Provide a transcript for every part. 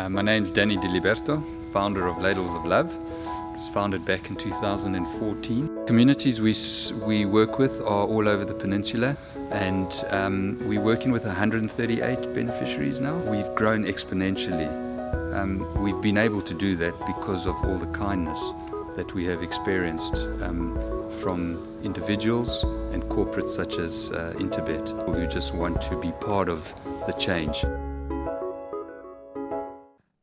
My name's Danny Diliberto, founder of Ladles of Love. It was founded back in 2014. Communities we work with are all over the peninsula, and we're working with 138 beneficiaries now. We've grown exponentially. We've been able to do that because of all the kindness that we have experienced from individuals and corporates such as Interbet, who just want to be part of the change.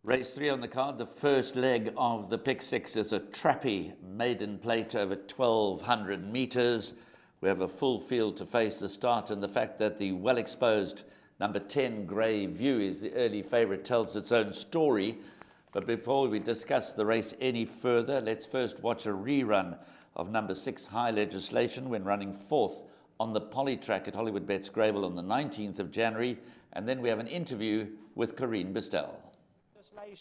Race 3 on the card, the first leg of the pick 6 is a trappy maiden plate over 1,200 metres. We have a full field to face the start, and the fact that the well-exposed number 10 Grey View is the early favourite tells its own story. But before we discuss the race any further, let's first watch a rerun of number 6 High Legislation when running fourth on the Poly track at Hollywood Bets Gravel on the 19th of January. And then we have an interview with Corinne Bistel.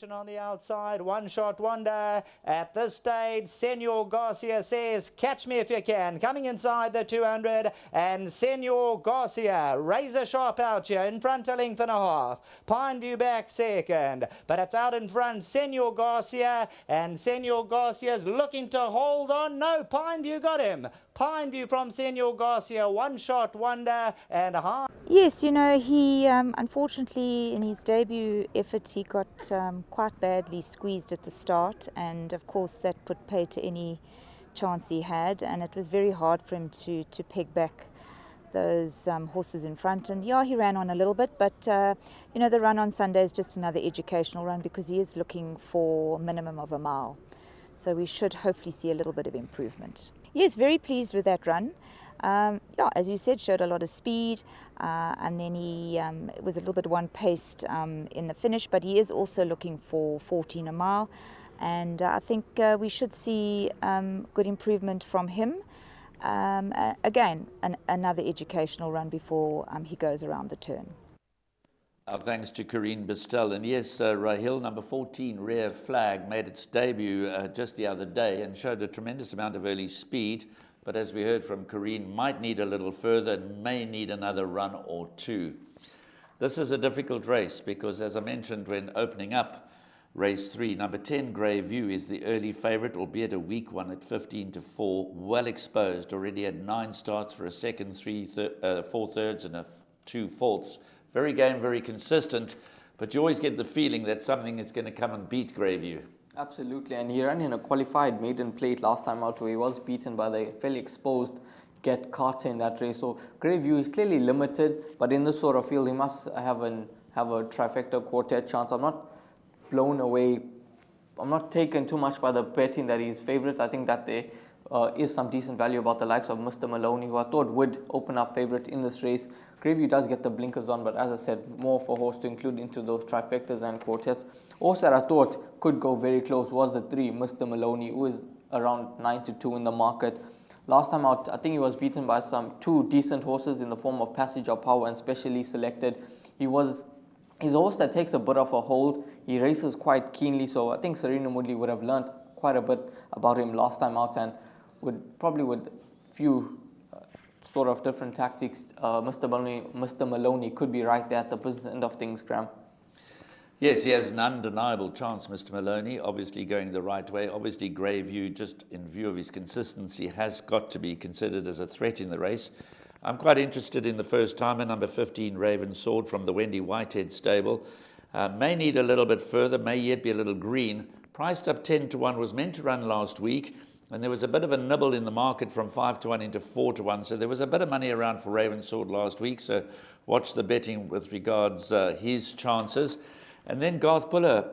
On the outside, One Shot Wonder. At this stage, Senor Garcia says, catch me if you can. Coming inside the 200, and Senor Garcia, razor sharp out here, in front a length and a half. Pine View back second, but it's out in front, Senor Garcia, and Senor Garcia's looking to hold on. No, Pine View got him. Pine View from Senor Garcia, One Shot Wonder, and high. Yes, you know, he unfortunately in his debut effort he got quite badly squeezed at the start, and of course that put pay to any chance he had, and it was very hard for him to peg back those horses in front. And yeah, he ran on a little bit, but you know, the run on Sunday is just another educational run because he is looking for a minimum of a mile, so we should hopefully see a little bit of improvement. Yes, very pleased with that run. Yeah, as you said, showed a lot of speed, and then he was a little bit one-paced in the finish, but he is also looking for 14 a mile, and I think we should see good improvement from him. Again, another educational run before he goes around the turn. Our thanks to Corinne Bistel. And yes, Rahil, number 14, Rare Flag, made its debut just the other day and showed a tremendous amount of early speed. But as we heard from Corinne, might need a little further, may need another run or two. This is a difficult race because, as I mentioned when opening up race 3, number 10, Grey View, is the early favourite, albeit a weak one at 15-4, well exposed. Already had 9 starts for a second, 4 thirds and 2 fourths. Very game, very consistent, but you always get the feeling that something is going to come and beat Grey View. Absolutely, and he ran in a qualified maiden plate last time out where he was beaten by the fairly exposed Get Carter in that race. So Grey View is clearly limited, but in this sort of field he must have a trifecta quartet chance. I'm not blown away. I'm not taken too much by the betting that he's favourite. I think that there is some decent value about the likes of Mr. Maloney, who I thought would open up favourite in this race. Grey View does get the blinkers on, but as I said, more for horse to include into those trifectas and quartets. Also that I thought could go very close was the 3, Mr. Maloney, who is around 9-2 in the market. Last time out, I think he was beaten by some 2 decent horses in the form of Passage of Power and Specially Selected. He's a horse that takes a bit of a hold. He races quite keenly, so I think Serena Moodley would have learnt quite a bit about him last time out, and would probably with few sort of different tactics, Mr. Maloney could be right there at the business end of things, Graham. Yes, he has an undeniable chance, Mr. Maloney, obviously going the right way. Obviously, Grey View, just in view of his consistency, has got to be considered as a threat in the race. I'm quite interested in the first timer, number 15, Raven Sword from the Wendy Whitehead stable. May need a little bit further, may yet be a little green. Priced up 10-1, was meant to run last week, and there was a bit of a nibble in the market from 5-1 into 4-1. So there was a bit of money around for Raven Sword last week. So watch the betting with regards his chances. And then Garth Buller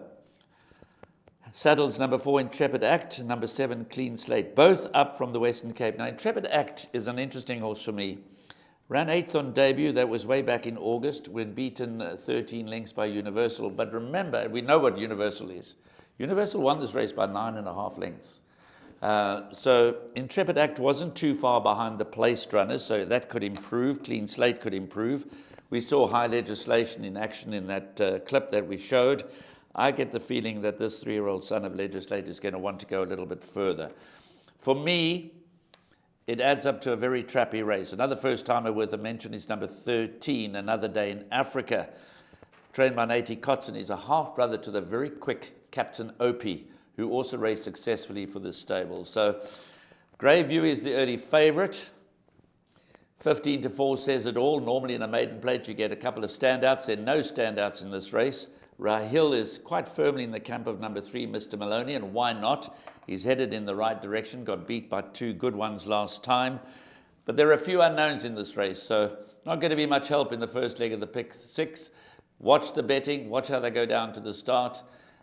saddles number 4, Intrepid Act, number 7, Clean Slate, both up from the Western Cape. Now, Intrepid Act is an interesting horse for me. Ran 8th on debut. That was way back in August when beaten 13 lengths by Universal. But remember, we know what Universal is. Universal won this race by 9.5 lengths. So Intrepid Act wasn't too far behind the placed runners, so that could improve. Clean Slate could improve. We saw High Legislation in action in that clip that we showed. I get the feeling that this 3-year-old son of Legislate is going to want to go a little bit further. For me, it adds up to a very trappy race. Another first-timer worth a mention is number 13, Another Day in Africa. trained by Nate Kotzen. He's a half-brother to the very quick Captain Opie, who also raced successfully for this stable. So Greyview is the early favourite. 15-4 says it all. Normally in a maiden plate you get a couple of standouts. There are no standouts in this race. Rahil is quite firmly in the camp of number 3, Mr. Maloney, and why not? He's headed in the right direction, got beat by 2 good ones last time. But there are a few unknowns in this race, so not going to be much help in the first leg of the pick 6. Watch the betting, watch how they go down to the start,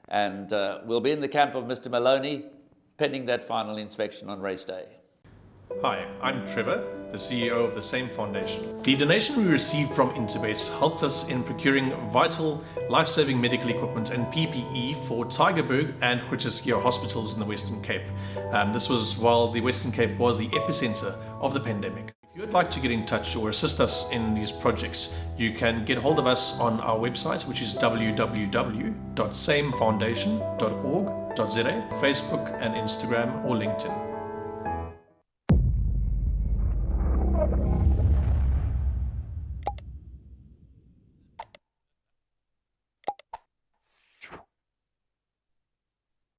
and we'll be in the camp of Mr. Maloney, pending that final inspection on race day. Hi, I'm Trevor, the CEO of the same foundation. The donation we received from Interbet helped us in procuring vital, life-saving medical equipment and PPE for Tygerberg and Groote hospitals in the Western Cape. This was while the Western Cape was the epicenter of the pandemic. If you would like to get in touch or assist us in these projects, you can get hold of us on our website, which is www.samefoundation.org.za, Facebook and Instagram or LinkedIn.